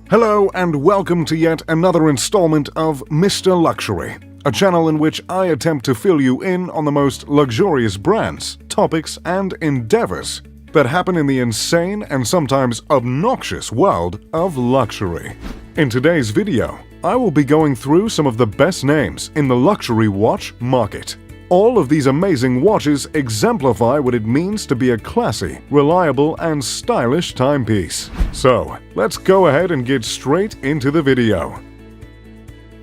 Hello and welcome to yet another installment of Mr. Luxury, a channel in which I attempt to fill you in on the most luxurious brands, topics, and endeavors that happen in the insane and sometimes obnoxious world of luxury. In today's video, I will be going through some of the best names in the luxury watch market. All of these amazing watches exemplify what it means to be a classy, reliable, and stylish timepiece. So, let's go ahead and get straight into the video.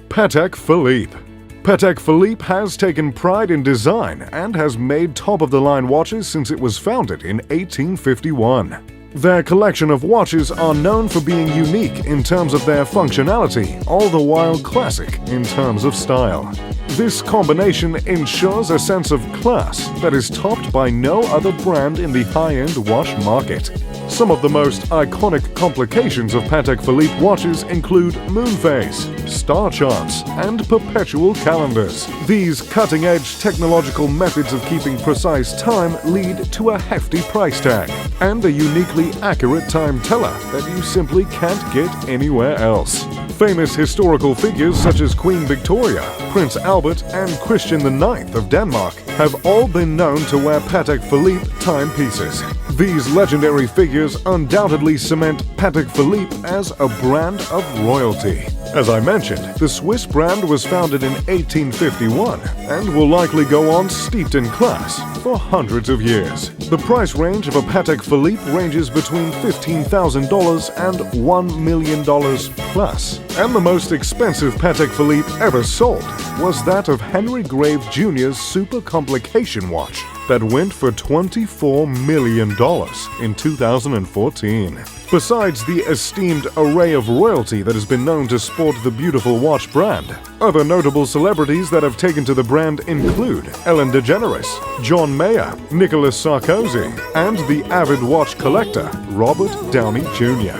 Patek Phillipe. Patek Phillipe has taken pride in design and has made top-of-the-line watches since it was founded in 1851. Their collection of watches are known for being unique in terms of their functionality, all the while classic in terms of style. This combination ensures a sense of class that is topped by no other brand in the high-end watch market. Some of the most iconic complications of Patek Phillipe watches include moon phase, star charts, and perpetual calendars. These cutting-edge technological methods of keeping precise time lead to a hefty price tag and a uniquely accurate time teller that you simply can't get anywhere else. Famous historical figures such as Queen Victoria, Prince Albert, and Christian IX of Denmark have all been known to wear Patek Philippe timepieces. These legendary figures undoubtedly cement Patek Philippe as a brand of royalty. As I mentioned, the Swiss brand was founded in 1851 and will likely go on steeped in class for hundreds of years. The price range of a Patek Philippe ranges between $15,000 and $1 million plus. And the most expensive Patek Philippe ever sold was that of Henry Grave Jr.'s Super Complication watch that went for $24 million in 2014. Besides the esteemed array of royalty that has been known to sport the beautiful watch brand, other notable celebrities that have taken to the brand include Ellen DeGeneres, John Mayer, Nicolas Sarkozy, and the avid watch collector Robert Downey Jr.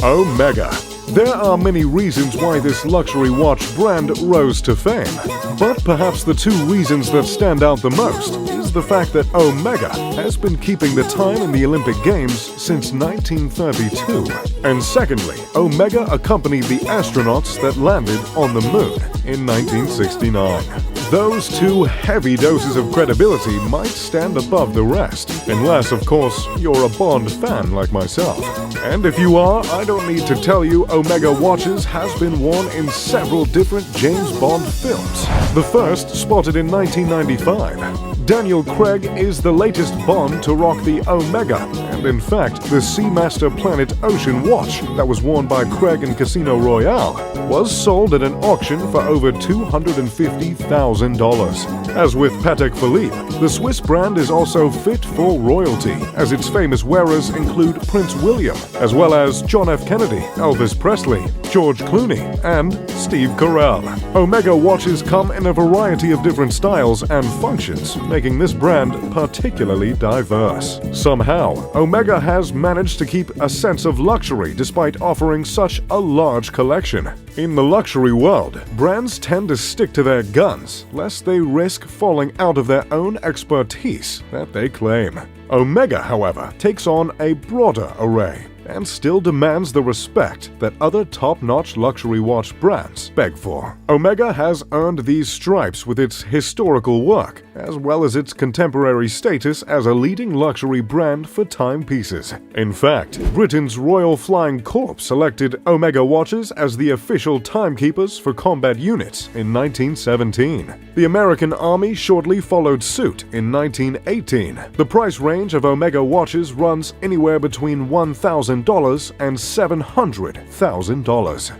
Omega. There are many reasons why this luxury watch brand rose to fame, but perhaps the two reasons that stand out the most is the fact that Omega has been keeping the time in the Olympic Games since 1932. And secondly, Omega accompanied the astronauts that landed on the moon in 1969. Those two heavy doses of credibility might stand above the rest, unless, of course, you're a Bond fan like myself. And if you are, I don't need to tell you Omega watches has been worn in several different James Bond films. The first, spotted in 1995. Daniel Craig is the latest Bond to rock the Omega, and in fact, the Seamaster Planet Ocean watch that was worn by Craig in Casino Royale was sold at an auction for over $250,000. As with Patek Philippe, the Swiss brand is also fit for royalty, as its famous wearers include Prince William, as well as John F. Kennedy, Elvis Presley, George Clooney, and Steve Carell. Omega watches come in a variety of different styles and functions, making this brand particularly diverse. Somehow, Omega has managed to keep a sense of luxury despite offering such a large collection. In the luxury world, brands tend to stick to their guns, lest they risk falling out of their own expertise that they claim. Omega, however, takes on a broader array and still demands the respect that other top-notch luxury watch brands beg for. Omega has earned these stripes with its historical work, as well as its contemporary status as a leading luxury brand for timepieces. In fact, Britain's Royal Flying Corps selected Omega watches as the official timekeepers for combat units in 1917. The American Army shortly followed suit in 1918. The price range of Omega watches runs anywhere between $1,000 and $700,000.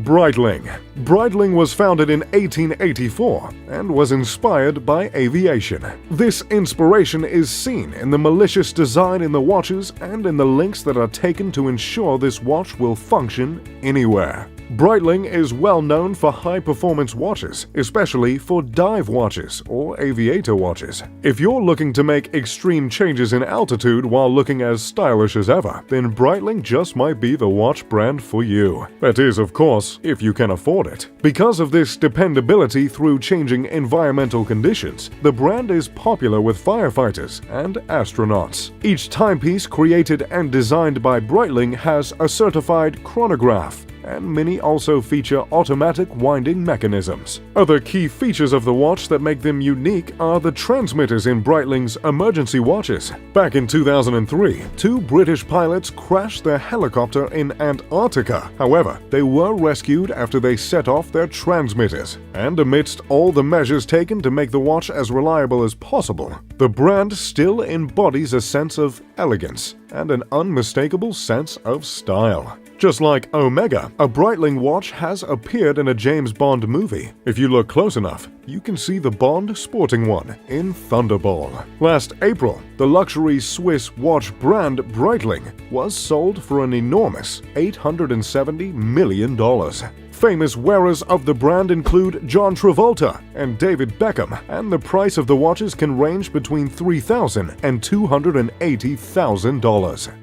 Breitling. Breitling was founded in 1884 and was inspired by aviation. This inspiration is seen in the malicious design in the watches and in the links that are taken to ensure this watch will function anywhere. Breitling is well known for high-performance watches, especially for dive watches or aviator watches. If you're looking to make extreme changes in altitude while looking as stylish as ever, then Breitling just might be the watch brand for you. That is, of course, if you can afford it. Because of this dependability through changing environmental conditions, the brand is popular with firefighters and astronauts. Each timepiece created and designed by Breitling has a certified chronograph, and many also feature automatic winding mechanisms. Other key features of the watch that make them unique are the transmitters in Breitling's emergency watches. Back in 2003, two British pilots crashed their helicopter in Antarctica. However, they were rescued after they set off their transmitters. And amidst all the measures taken to make the watch as reliable as possible, the brand still embodies a sense of elegance and an unmistakable sense of style. Just like Omega, a Breitling watch has appeared in a James Bond movie. If you look close enough, you can see the Bond sporting one in Thunderball. Last April, the luxury Swiss watch brand Breitling was sold for an enormous $870 million. Famous wearers of the brand include John Travolta and David Beckham, and the price of the watches can range between $3,000 and $280,000.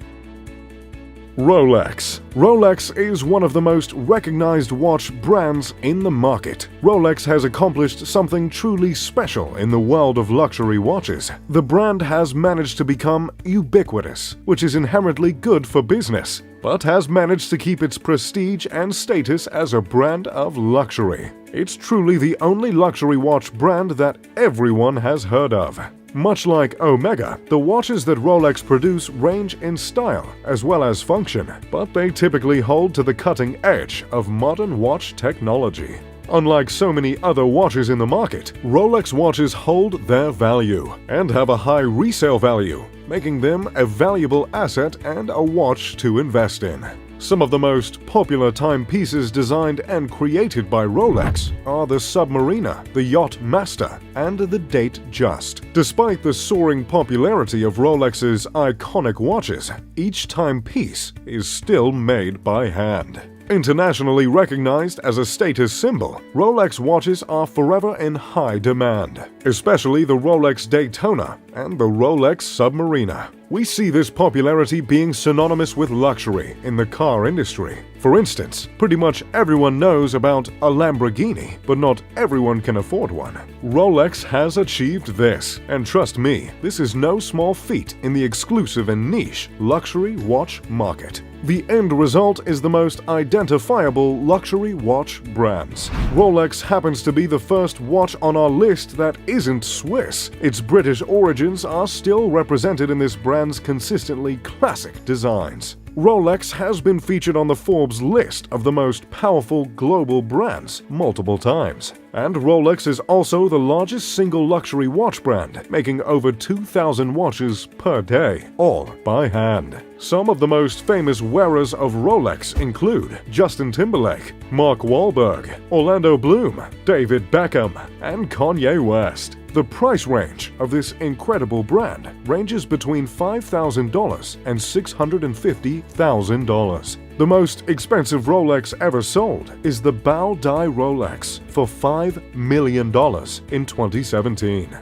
Rolex. Rolex is one of the most recognized watch brands in the market. Rolex has accomplished something truly special in the world of luxury watches. The brand has managed to become ubiquitous, which is inherently good for business, but has managed to keep its prestige and status as a brand of luxury. It's truly the only luxury watch brand that everyone has heard of. Much like Omega, the watches that Rolex produce range in style as well as function, but they typically hold to the cutting edge of modern watch technology. Unlike so many other watches in the market, Rolex watches hold their value and have a high resale value, making them a valuable asset and a watch to invest in. Some of the most popular timepieces designed and created by Rolex are the Submariner, the Yacht Master, and the Date Just. Despite the soaring popularity of Rolex's iconic watches, each timepiece is still made by hand. Internationally recognized as a status symbol, Rolex watches are forever in high demand, especially the Rolex Daytona and the Rolex Submariner. We see this popularity being synonymous with luxury in the car industry. For instance, pretty much everyone knows about a Lamborghini, but not everyone can afford one. Rolex has achieved this, and trust me, this is no small feat in the exclusive and niche luxury watch market. The end result is the most identifiable luxury watch brands. Rolex happens to be the first watch on our list that isn't Swiss. Its British origins are still represented in this brand's consistently classic designs. Rolex has been featured on the Forbes list of the most powerful global brands multiple times. And Rolex is also the largest single luxury watch brand, making over 2,000 watches per day, all by hand. Some of the most famous wearers of Rolex include Justin Timberlake, Mark Wahlberg, Orlando Bloom, David Beckham, and Kanye West. The price range of this incredible brand ranges between $5,000 and $650,000. The most expensive Rolex ever sold is the Bow Die Rolex for $5 million in 2017.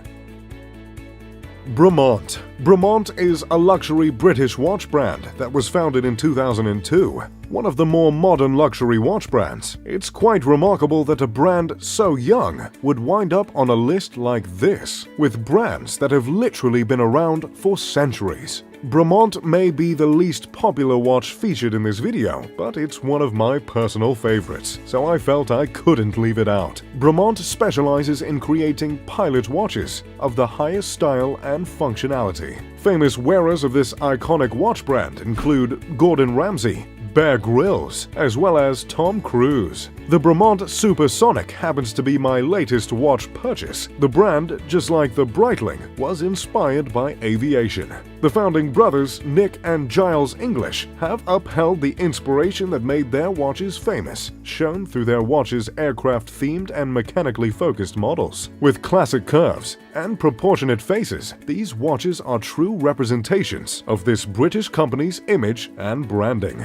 Bramante. Bramante is a luxury British watch brand that was founded in 2002. One of the more modern luxury watch brands. It's quite remarkable that a brand so young would wind up on a list like this, with brands that have literally been around for centuries. Bramante may be the least popular watch featured in this video, but it's one of my personal favorites, so I felt I couldn't leave it out. Bramante specializes in creating pilot watches of the highest style and functionality. Famous wearers of this iconic watch brand include Gordon Ramsay, Bear Grylls, as well as Tom Cruise. The Bramante Supersonic happens to be my latest watch purchase. The brand, just like the Breitling, was inspired by aviation. The founding brothers, Nick and Giles English, have upheld the inspiration that made their watches famous, shown through their watches' aircraft-themed and mechanically focused models. With classic curves and proportionate faces, these watches are true representations of this British company's image and branding.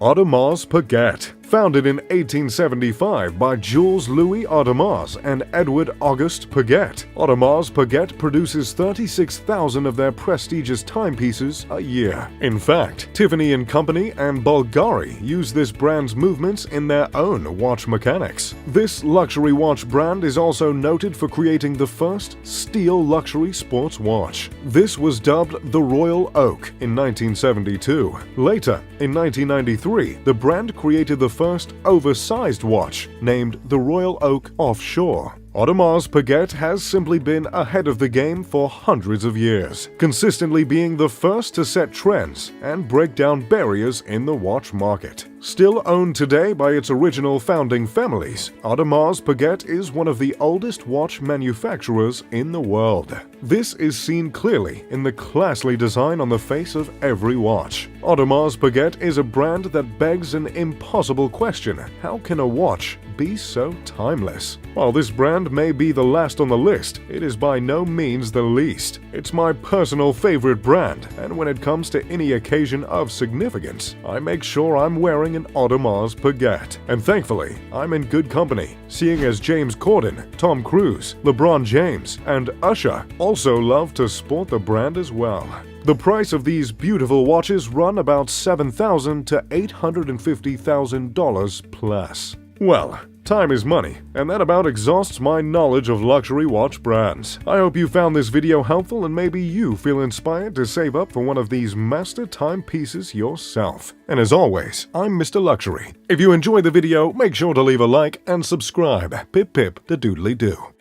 Audemars Piguet. Founded in 1875 by Jules Louis Audemars and Edward Auguste Piguet, Audemars Piguet produces 36,000 of their prestigious timepieces a year. In fact, Tiffany & Company and Bulgari use this brand's movements in their own watch mechanics. This luxury watch brand is also noted for creating the first steel luxury sports watch. This was dubbed the Royal Oak in 1972. Later, in 1993, the brand created the first oversized watch, named the Royal Oak Offshore. Audemars Piguet has simply been ahead of the game for hundreds of years, consistently being the first to set trends and break down barriers in the watch market. Still owned today by its original founding families, Audemars Piguet is one of the oldest watch manufacturers in the world. This is seen clearly in the classy design on the face of every watch. Audemars Piguet is a brand that begs an impossible question: how can a watch be so timeless? While this brand may be the last on the list, it is by no means the least. It's my personal favorite brand, and when it comes to any occasion of significance, I make sure I'm wearing an Audemars Piguet. And thankfully, I'm in good company, seeing as James Corden, Tom Cruise, LeBron James, and Usher also love to sport the brand as well. The price of these beautiful watches run about $7,000 to $850,000 plus. Well, time is money, and that about exhausts my knowledge of luxury watch brands. I hope you found this video helpful and maybe you feel inspired to save up for one of these master timepieces yourself. And as always, I'm Mr. Luxury. If you enjoyed the video, make sure to leave a like and subscribe. Pip pip the doodly doo.